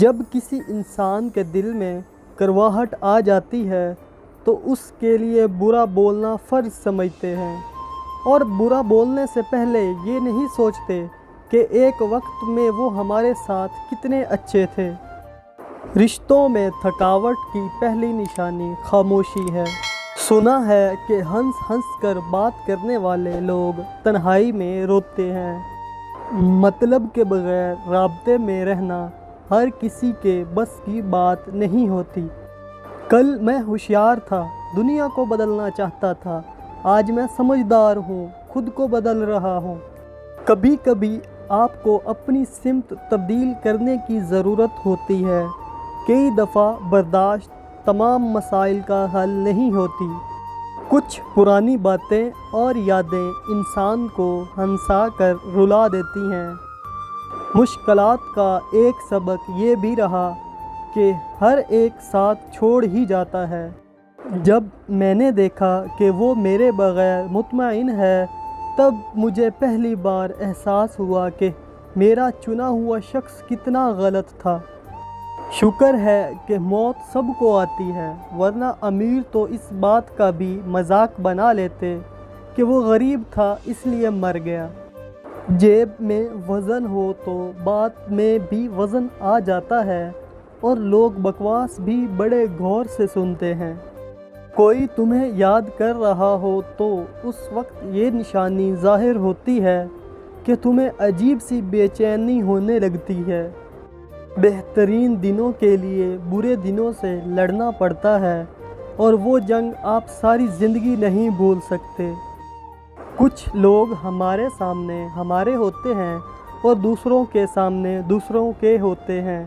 جب کسی انسان کے دل میں کرواہٹ آ جاتی ہے تو اس کے لیے برا بولنا فرض سمجھتے ہیں، اور برا بولنے سے پہلے یہ نہیں سوچتے کہ ایک وقت میں وہ ہمارے ساتھ کتنے اچھے تھے۔ رشتوں میں تھکاوٹ کی پہلی نشانی خاموشی ہے۔ سنا ہے کہ ہنس ہنس کر بات کرنے والے لوگ تنہائی میں روتے ہیں۔ مطلب کے بغیر رابطے میں رہنا ہر کسی کے بس کی بات نہیں ہوتی۔ کل میں ہوشیار تھا، دنیا کو بدلنا چاہتا تھا، آج میں سمجھدار ہوں، خود کو بدل رہا ہوں۔ کبھی کبھی آپ کو اپنی سمت تبدیل کرنے کی ضرورت ہوتی ہے۔ کئی دفعہ برداشت تمام مسائل کا حل نہیں ہوتی۔ کچھ پرانی باتیں اور یادیں انسان کو ہنسا کر رلا دیتی ہیں۔ مشکلات کا ایک سبق یہ بھی رہا کہ ہر ایک ساتھ چھوڑ ہی جاتا ہے۔ جب میں نے دیکھا کہ وہ میرے بغیر مطمئن ہے، تب مجھے پہلی بار احساس ہوا کہ میرا چنا ہوا شخص کتنا غلط تھا۔ شکر ہے کہ موت سب کو آتی ہے، ورنہ امیر تو اس بات کا بھی مذاق بنا لیتے کہ وہ غریب تھا اس لیے مر گیا۔ جیب میں وزن ہو تو بات میں بھی وزن آ جاتا ہے، اور لوگ بکواس بھی بڑے غور سے سنتے ہیں۔ کوئی تمہیں یاد کر رہا ہو تو اس وقت یہ نشانی ظاہر ہوتی ہے کہ تمہیں عجیب سی بے چینی ہونے لگتی ہے۔ بہترین دنوں کے لیے برے دنوں سے لڑنا پڑتا ہے، اور وہ جنگ آپ ساری زندگی نہیں بھول سکتے۔ کچھ لوگ ہمارے سامنے ہمارے ہوتے ہیں اور دوسروں کے سامنے دوسروں کے ہوتے ہیں۔